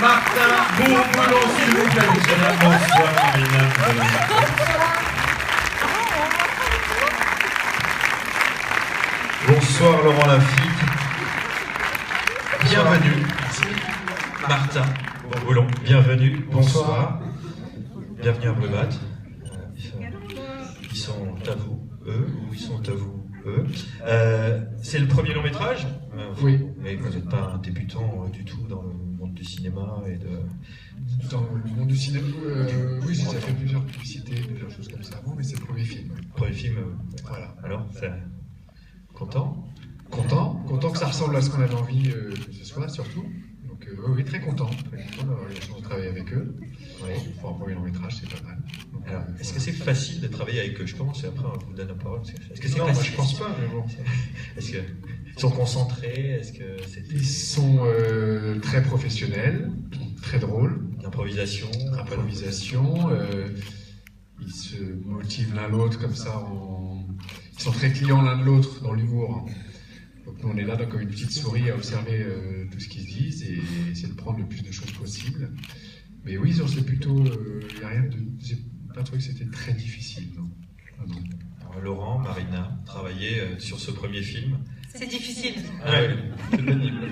Martin Bourboulon, s'il vous plaît. Bonsoir Marina. Bonsoir Laurent Lafitte. Bienvenue. Martin Bourboulon, bienvenue. Bonsoir. Bienvenue à Brubat. Ils sont à vous, eux, ou ils sont à vous, eux. C'est le premier long métrage. Oui. Mais vous n'êtes pas un débutant du tout dans le monde du cinéma et de... Dans le monde du cinéma, oui, j'ai déjà fait plusieurs publicités, plusieurs choses comme ça avant, mais c'est le premier film. Premier film, Voilà. alors, content? Content que ça ressemble à ce qu'on avait envie que ce soit, surtout. Donc oui, très content d'avoir eu la chance de travailler avec eux. Oui. Pour un premier long métrage, c'est pas mal. Donc, Alors, est-ce que c'est facile de travailler avec eux? Je commence et après on vous donne la parole. Est-ce que c'est non, facile? moi je pense pas, mais bon. Est-ce qu'ils sont concentrés? Est-ce que c'est... Ils sont très professionnels, très drôles. L'improvisation? Improvisation. Ils se motivent l'un l'autre comme ça. Ils sont très clients l'un de l'autre dans l'humour. Donc nous on est là comme une petite souris à observer tout ce qu'ils se disent et essayer de prendre le plus de choses possible. Mais oui, c'est plutôt... Il n'y a rien de... J'ai pas trouvé que c'était très difficile, non. Ah, non. Alors, Laurent, Marina, travailler sur ce premier film. C'est difficile. Ah oui, c'est pénible.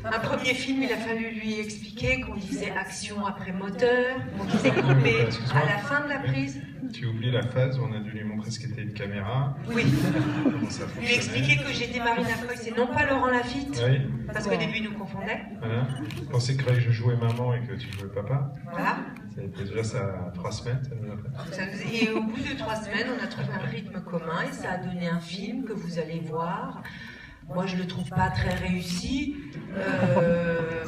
Un premier film, il a fallu lui expliquer qu'on disait action après moteur, qu'on disait couper à la fin de la prise. Tu oublies la phase où on a dû lui montrer ce qu'était une caméra. Oui. Comment ça Lui fonctionnait. expliquer que j'étais Marina Foïs et non pas Laurent Lafitte, Oui, parce qu'au début, il nous confondait. voilà. Je pensais que je jouais maman et que tu jouais papa. Voilà. Ça a été déjà ça 3 semaines, ça nous a fait. Et au bout de 3 semaines, on a trouvé un rythme commun et ça a donné un film que vous allez voir. Moi, je le trouve pas très réussi,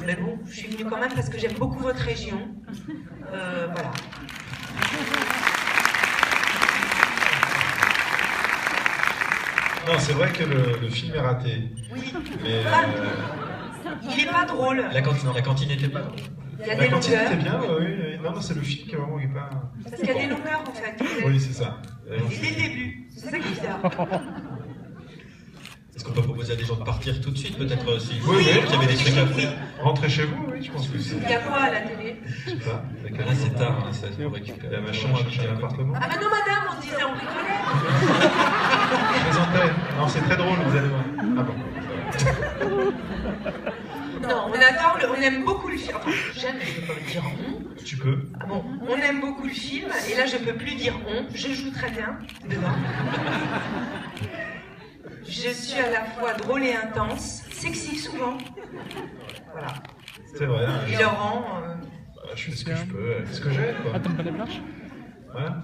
mais bon, je suis venue quand même parce que j'aime beaucoup votre région. Voilà. Non, c'est vrai que le film est raté. Oui. Mais Il est pas drôle. La cantine n'était pas drôle. Il y a la des cantine longueurs. était bien, oui, oui. Non, c'est le film qui est vraiment qui est pas... Parce qu'il y a des longueurs en fait. Oui, c'est ça. Et dès le début. C'est ça qui est bizarre. Est-ce qu'on peut proposer à des gens de partir tout de suite, peut-être si Oui, oui. il y avait des trucs à faire? Rentrez chez vous, oui, je pense que c'est... Il y a quoi à la télé? Je sais pas. Là, c'est tard, hein, ça se récupérer. Il y a machin à chercher un appartement. Ah bah non madame, on disait on rigolait. Je plaisantais. Non, c'est très drôle, vous allez voir. Ah bon. Non, on adore, on aime beaucoup le film. Enfin, j'aime, je peux pas dire on. Tu peux. Ah bon, on aime beaucoup le film, et là je peux plus dire on, je joue très bien dedans. Je suis à la fois drôle et intense, sexy souvent. Voilà. C'est vrai. Hein, Et Laurent, je fais ce que je peux, ce que j'ai, quoi. T'aimes pas les blanches? Voilà.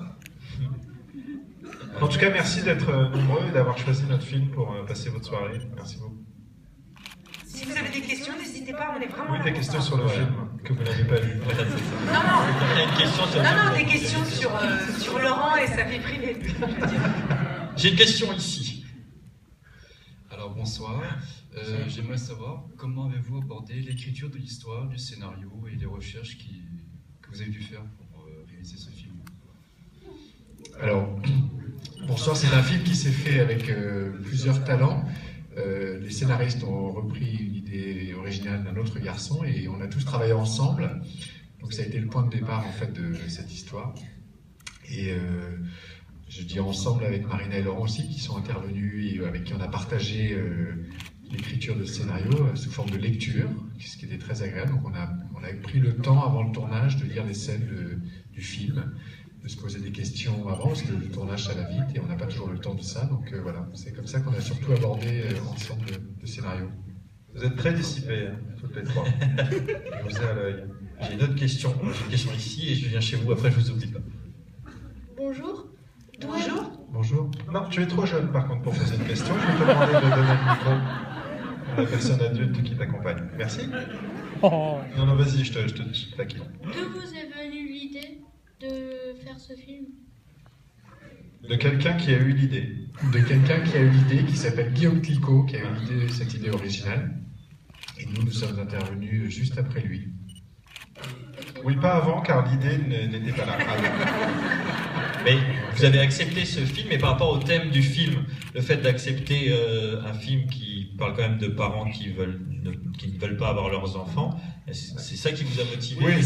En tout cas, merci d'être nombreux et d'avoir choisi notre film pour passer votre soirée. Merci beaucoup. si vous avez des questions, n'hésitez pas, on est vraiment Oui, là des pour questions ça. sur le film que vous n'avez pas vu. Voilà, c'est ça. Non, non, Il y a une question sur non, des questions sur Laurent et sa vie privée. je veux dire. J'ai une question ici. Alors bonsoir, j'aimerais savoir comment avez-vous abordé l'écriture de l'histoire, du scénario et les recherches que vous avez dû faire pour réaliser ce film. Alors, Bonsoir, c'est un film qui s'est fait avec plusieurs talents. Les scénaristes ont repris une idée originale d'un autre garçon et on a tous travaillé ensemble. Donc ça a été le point de départ en fait de cette histoire. Et je dis ensemble avec Marina et Laurent aussi qui sont intervenus et avec qui on a partagé l'écriture de ce scénario sous forme de lecture, ce qui était très agréable. Donc on a pris le temps avant le tournage de lire les scènes du film, de se poser des questions avant, parce que le tournage ça va vite et on n'a pas toujours le temps de ça. Donc voilà, c'est comme ça qu'on a surtout abordé ensemble le scénario. Vous êtes très dissipés, hein, toutes les trois. Je vous ai à l'œil. J'ai une autre question. J'ai une question ici et je viens chez vous. Après, je vous oublie pas. Bonjour. Bonjour. Bonjour. Non, tu es trop jeune par contre pour poser une question. Je vais te demander de donner le micro à la personne adulte qui t'accompagne. Merci. Oh. Non, vas-y, je te taquine. D'où vous est venue l'idée de faire ce film? De quelqu'un qui a eu l'idée. De quelqu'un qui a eu l'idée, qui s'appelle Guillaume Clicquot, qui a eu cette idée originale. Et nous sommes intervenus juste après lui. Oui, pas avant, car l'idée n'était pas là. Mais vous avez accepté ce film, et par rapport au thème du film, le fait d'accepter un film qui parle quand même de parents qui ne veulent pas avoir leurs enfants. C'est ça qui vous a motivé? Oui,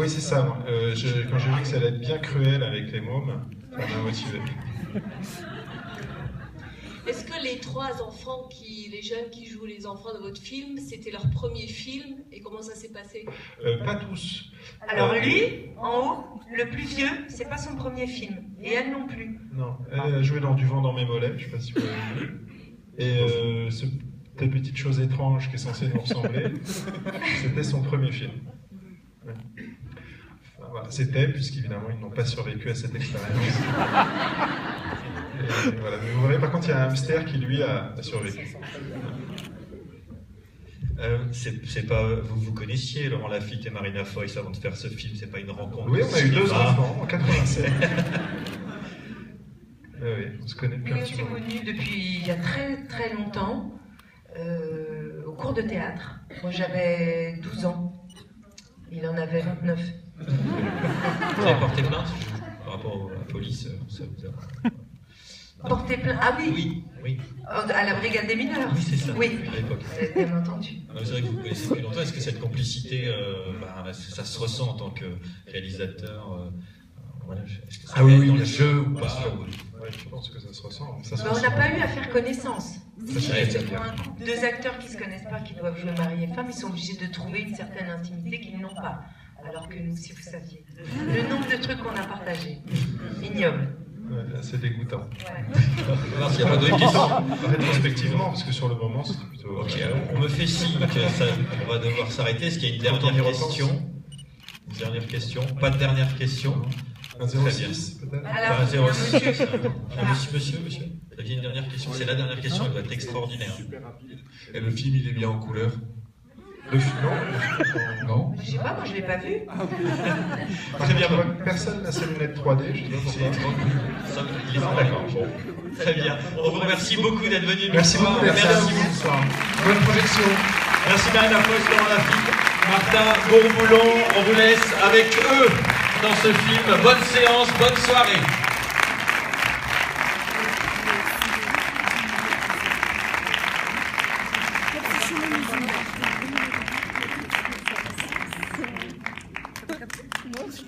c'est ça. Quand j'ai vu que ça allait être bien cruel avec les mômes, ça m'a motivé. Est-ce que les 3 enfants, les jeunes qui jouent les enfants de votre film, c'était leur premier film et comment ça s'est passé? Pas tous. Alors lui, en haut, le plus vieux, c'est pas son premier film. Et elle non plus. Non, elle a joué dans Du vent dans mes mollets, je sais pas si vous l'avez vu. Et cette petite chose étrange qui est censée nous ressembler, c'était son premier film. Ouais. Enfin, voilà, c'était, puisqu'évidemment ils n'ont pas survécu à cette expérience. Et voilà. Mais vous voyez, par contre, il y a un hamster qui, lui, a survécu. C'est pas, vous connaissiez Laurent Lafitte et Marina Foïs avant de faire ce film, c'est pas une rencontre? Oui, on a eu 2 enfants en 87. Oui, on se connaît depuis un petit moment. On s'est connus depuis il y a très très longtemps, au cours de théâtre. Moi j'avais 12 ans, il en avait 29. Vous avez porté plainte par rapport à la police, ça vous a... Porter plainte? Ah oui. Oui. À la brigade des mineurs? Oui, c'est ça. Oui, à l'époque. bien entendu. C'est vrai que vous connaissez depuis longtemps. Est-ce que cette complicité, ça se ressent en tant que réalisateur? Voilà, est-ce que ça oui, dans bien le sûr. jeu ou pas? Ouais, je pense que ça se ressent. On n'a pas eu à faire connaissance. Ça, C'est pour un couple, 2 acteurs qui ne se connaissent pas, qui doivent jouer mari et femme, ils sont obligés de trouver une certaine intimité qu'ils n'ont pas. Alors que nous, si vous saviez, le nombre de trucs qu'on a partagés, ignoble. Ouais, c'est dégoûtant. Alors, s'il y a pas d'autres questions. Rétrospectivement, parce que sur le moment, c'était plutôt... Ok, on me fait signe que on va devoir s'arrêter. Est-ce qu'il y a une dernière question? Une dernière question? Pas de dernière question? Un 06, peut-être? Alors, Un 06. monsieur. Monsieur. Vous aviez une dernière question? C'est la dernière question, elle doit être extraordinaire. Et le film, il est bien en couleur? Non. Je sais pas, moi je l'ai pas vu. Très bien. Personne n'a ses lunettes 3D, je sais pas pourquoi. Il est d'accord. Bon. Très bien. On vous remercie beaucoup d'être venu nous Merci voir. beaucoup, Merci bonsoir. Bonne projection. Merci Marina Foïs, Laurent Lafitte, Martin Bourboulon. On vous laisse avec eux dans ce film. Bonne séance, bonne soirée.